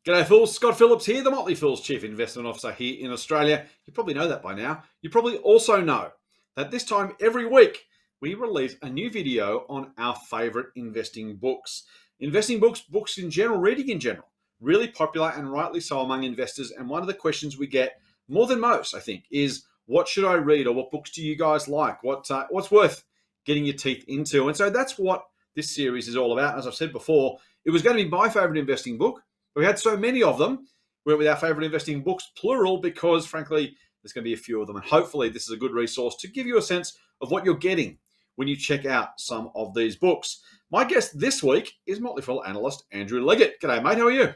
G'day, fools. Scott Phillips here, the Motley Fool's Chief Investment Officer here in Australia. You probably know that by now. You probably also know that this time every week we release a new video on our favourite investing books. Investing books, books in general, reading in general, really popular and rightly so among investors. And one of the questions we get more than most, I think, is what should I read or what books do you guys like? What's worth getting your teeth into? And so that's what this series is all about. As I've said before, it was going to be my favourite investing book. We had so many of them. We went with our favourite investing books, plural, because frankly, there's going to be a few of them. And hopefully this is a good resource to give you a sense of what you're getting when you check out some of these books. My guest this week is Motley Fool analyst Andrew Leggett. G'day, mate. How are you?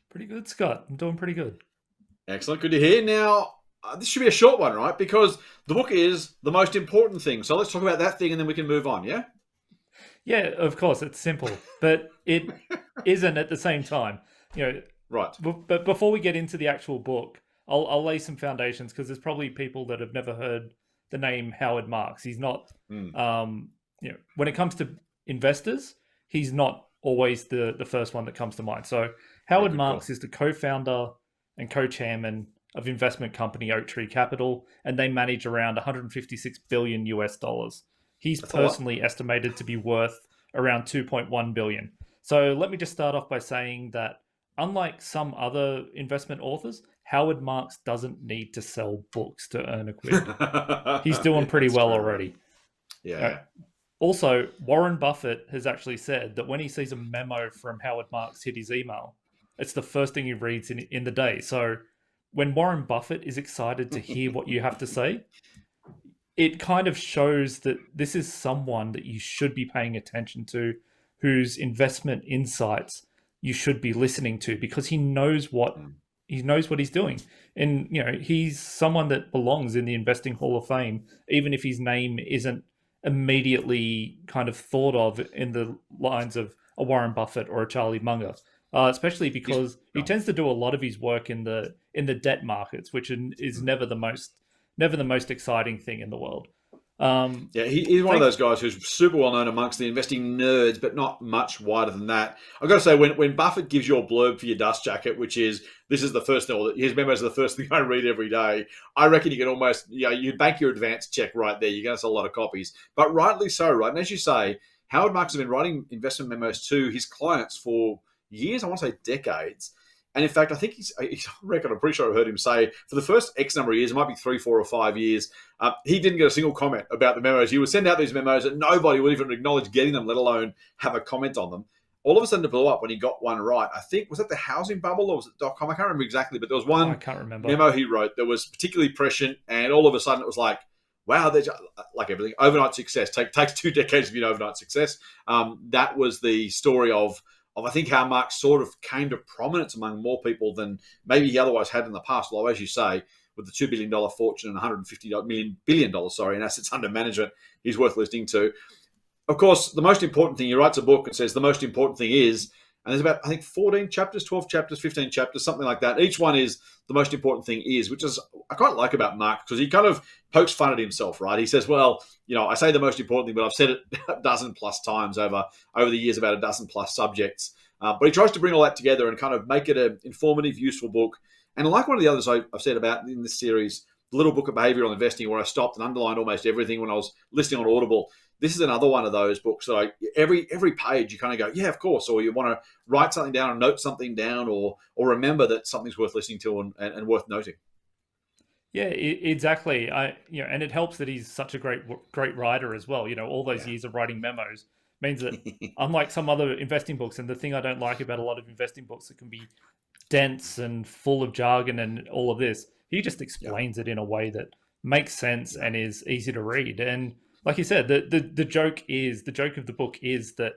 Pretty good, Scott. I'm doing pretty good. Excellent. Good to hear. Now, this should be a short one, right? Because the book is the most important thing. So let's talk about that thing and then we can move on, yeah? Yeah, of course, it's simple, but it isn't at the same time. Right. But before we get into the actual book, I'll lay some foundations because there's probably people that have never heard the name Howard Marks. He's not, when it comes to investors, he's not always the first one that comes to mind. So Howard Marks is the co-founder and co-chairman of investment company Oaktree Capital, and they manage around 156 billion US dollars. He's personally estimated to be worth around 2.1 billion. So let me just start off by saying that unlike some other investment authors, Howard Marks doesn't need to sell books to earn a quid. He's doing pretty well already. Yeah. Also, Warren Buffett has actually said that when he sees a memo from Howard Marks hit his email, it's the first thing he reads in the day. So when Warren Buffett is excited to hear what you have to say, it kind of shows that this is someone that you should be paying attention to, whose investment insights you should be listening to, because he knows what he's doing. And he's someone that belongs in the Investing Hall of Fame, even if his name isn't immediately kind of thought of in the lines of a Warren Buffett or a Charlie Munger. Especially because he tends to do a lot of his work in the debt markets, which is never the most exciting thing in the world. He's one of those guys who's super well known amongst the investing nerds, but not much wider than that. I've got to say, when Buffett gives your blurb for your dust jacket, which is this is the first thing, or his memos are the first thing I read every day, I reckon you can almost, you bank your advance check right there. You're going to sell a lot of copies, but rightly so, right? And as you say, Howard Marks has been writing investment memos to his clients for years, I want to say decades. And in fact, I think I'm pretty sure I heard him say for the first X number of years, it might be 3, 4, or 5 years, he didn't get a single comment about the memos. He would send out these memos and nobody would even acknowledge getting them, let alone have a comment on them. All of a sudden it blew up when he got one right. I think, was that the housing bubble or was it .com? I can't remember exactly, but there was one memo he wrote that was particularly prescient, and all of a sudden it was like, wow, there's like everything, overnight success. Takes 2 decades to be an overnight success. That was the story of I think how Marx sort of came to prominence among more people than maybe he otherwise had in the past. Although, as you say, with the $2 billion fortune and $150 billion in assets under management, he's worth listening to. Of course, the most important thing, he writes a book and says the most important thing is, and there's about, I think, 14 chapters, 12 chapters, 15 chapters, something like that. Each one is the most important thing is, which is I quite like about Mark because he kind of pokes fun at himself, right? He says, well, I say the most important thing, but I've said it a dozen plus times over the years about a dozen plus subjects. But he tries to bring all that together and kind of make it an informative, useful book. And like one of the others I've said about in this series, the little book of behavioral investing, where I stopped and underlined almost everything when I was listening on Audible. This is another one of those books that every page you kind of go, yeah, of course, or you want to write something down and note something down, or remember that something's worth listening to and worth noting. Yeah, exactly. And it helps that he's such a great writer as well. All those years of writing memos means that unlike some other investing books, and the thing I don't like about a lot of investing books that can be dense and full of jargon and all of this, he just explains it in a way that makes sense and is easy to read. And like you said, the joke of the book is that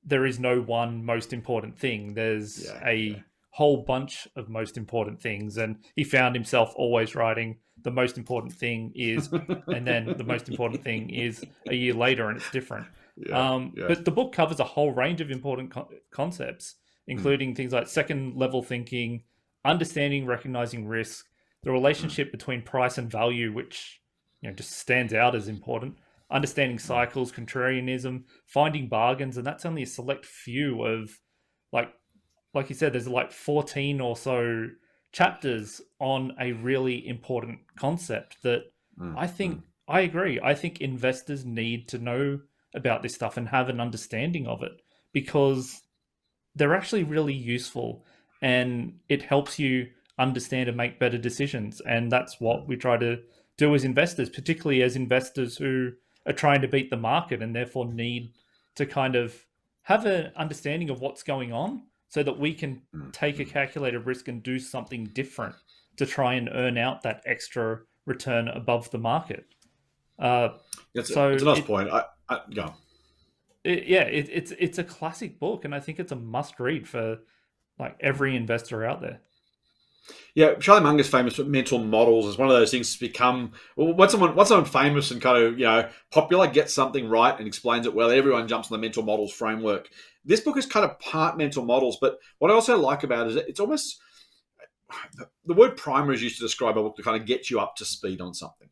there is no one most important thing. There's a whole bunch of most important things, and he found himself always writing the most important thing is, and then the most important thing is a year later, and it's different. But the book covers a whole range of important concepts, including things like second level thinking, understanding, recognizing risk, the relationship between price and value, which just stands out as important, understanding cycles, contrarianism, finding bargains, and that's only a select few of like you said, there's like 14 or so chapters on a really important concept that I think I agree. I think investors need to know about this stuff and have an understanding of it, because they're actually really useful, and it helps you understand and make better decisions. And that's what we try to do as investors, particularly as investors who are trying to beat the market and therefore need to kind of have an understanding of what's going on so that we can take a calculated risk and do something different to try and earn out that extra return above the market. It's So a nice point. Go on. it's a classic book, and I think it's a must read for like every investor out there. Yeah, Charlie Munger's famous for mental models is one of those things that's become, well, once someone famous and kind of, popular gets something right and explains it well, everyone jumps on the mental models framework. This book is kind of part mental models, but what I also like about it is it's almost, the word primer is used to describe a book to kind of get you up to speed on something.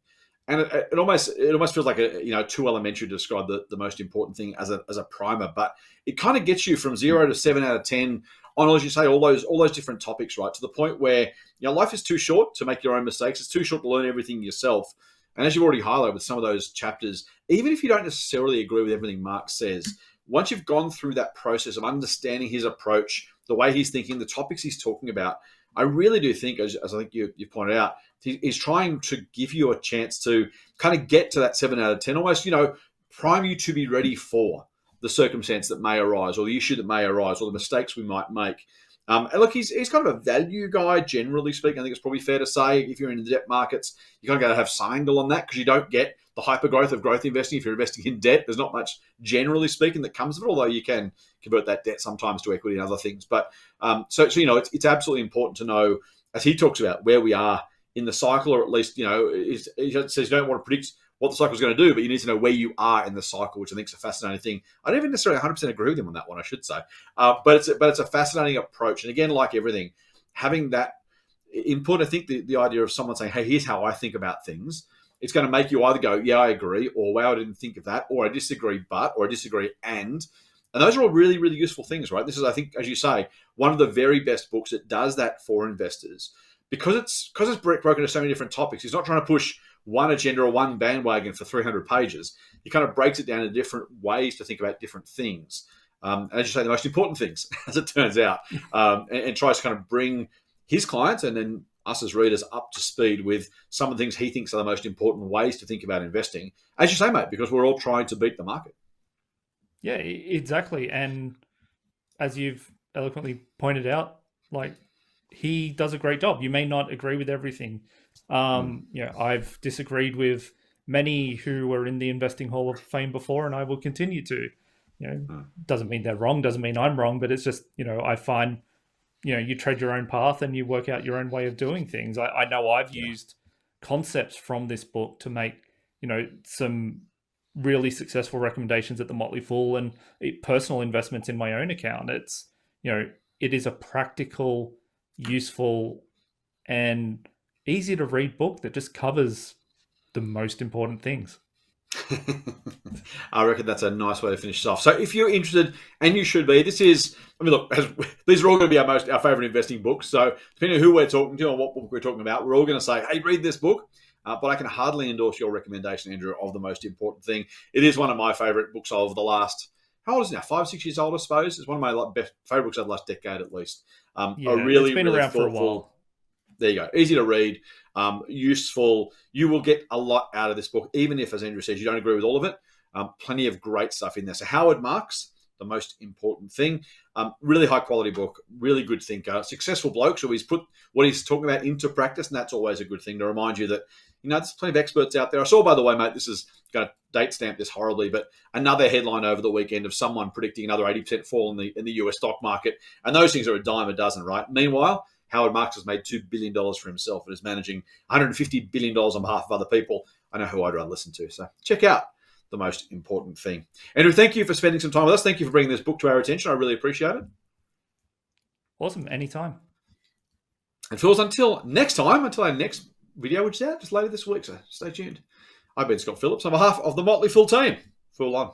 And it almost feels like too elementary to describe the most important thing as a primer, but it kind of gets you from 0 to 7 out of 10 on, as you say, all those different topics, right? To the point where life is too short to make your own mistakes. It's too short to learn everything yourself. And as you've already highlighted with some of those chapters, even if you don't necessarily agree with everything Mark says, once you've gone through that process of understanding his approach, the way he's thinking, the topics he's talking about, I really do think, as I think you pointed out, he's trying to give you a chance to kind of get to that 7 out of 10, almost, prime you to be ready for the circumstance that may arise, or the issue that may arise, or the mistakes we might make. And look, he's kind of a value guy, generally speaking. I think it's probably fair to say if you're in the debt markets, you kind of got to have some angle on that, because you don't get the hyper growth of growth investing if you're investing in debt. There's not much, generally speaking, that comes of it, although you can convert that debt sometimes to equity and other things. But so it's absolutely important to know, as he talks about, where we are in the cycle, or at least, he says you don't want to predict what the cycle is going to do, but you need to know where you are in the cycle, which I think is a fascinating thing. I don't even necessarily 100% agree with him on that one, I should say. But it's a fascinating approach. And again, like everything, having that input, I think the idea of someone saying, hey, here's how I think about things, it's going to make you either go, yeah, I agree, or wow, I didn't think of that, or I disagree, or I disagree, and those are all really, really useful things, right? This is, I think, as you say, one of the very best books that does that for investors, because it's broken into so many different topics. He's not trying to push one agenda or one bandwagon for 300 pages. He kind of breaks it down into different ways to think about different things. And as you say, the most important things, as it turns out, and tries to kind of bring his clients and then us as readers up to speed with some of the things he thinks are the most important ways to think about investing. As you say, mate, because we're all trying to beat the market. Yeah, exactly. And as you've eloquently pointed out, like, he does a great job. You may not agree with everything. I've disagreed with many who were in the Investing Hall of Fame before, and I will continue to. Doesn't mean they're wrong, doesn't mean I'm wrong, but it's just, I find, you tread your own path and you work out your own way of doing things. I know I've used concepts from this book to make, some really successful recommendations at the Motley Fool and personal investments in my own account. It's, it is a practical, useful, and easy to read book that just covers the most important things. I reckon that's a nice way to finish off. So if you're interested, and you should be, these are all going to be our favorite investing books. So depending on who we're talking to and what book we're talking about, we're all going to say, hey, read this book. But I can hardly endorse your recommendation, Andrew, of the most important thing. It is one of my favorite books of the last, how old is it now? 5, 6 years old, I suppose. It's one of my best favorite books of the last decade, at least. It's been around for a while. There you go. Easy to read, useful. You will get a lot out of this book, even if, as Andrew says, you don't agree with all of it. Plenty of great stuff in there. So Howard Marks, the most important thing. Really high quality book, really good thinker, successful bloke. So he's put what he's talking about into practice, and that's always a good thing to remind you that, there's plenty of experts out there. I saw, by the way, mate, this is going to date stamp this horribly, but another headline over the weekend of someone predicting another 80% fall in the US stock market. And those things are a dime a dozen, right? Meanwhile, Howard Marks has made $2 billion for himself and is managing $150 billion on behalf of other people. I know who I'd rather listen to. So check out the most important thing. Andrew, thank you for spending some time with us. Thank you for bringing this book to our attention. I really appreciate it. Awesome. Anytime. And Phils, until our next video, which is out just later this week. So stay tuned. I've been Scott Phillips on behalf of the Motley Fool team. Fool on.